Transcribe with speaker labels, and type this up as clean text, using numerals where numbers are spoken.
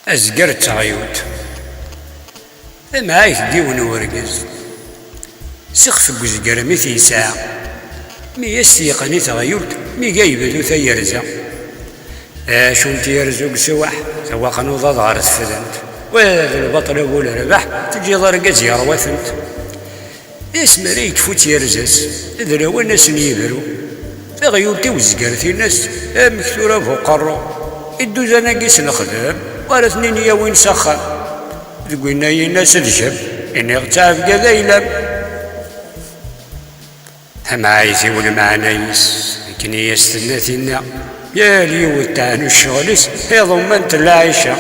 Speaker 1: أزقر تغيوت معايت ديون ورقز سخف قزقر ميتي ساعة مي يسيقني تغيوت مي جايبتو ثيرزا شون تيرزوق سواح سواق نوضا ظهرت فذنت والبطل أقول ربح تجي ضرقز يروثنت اسم ريت فوت يرزس إذا هو الناس يبرو تغيوتي وزقرتي الناس مكثورة فوق الرو الدوز أنا قيس نخدم ورثني نيا وين سخن تقولنا الناس الجب إني اغتاف كذا يلم هم عايزي والمعنايس لكن يستنى يا ليو التعنو الشغلس هي ضمنت العيشة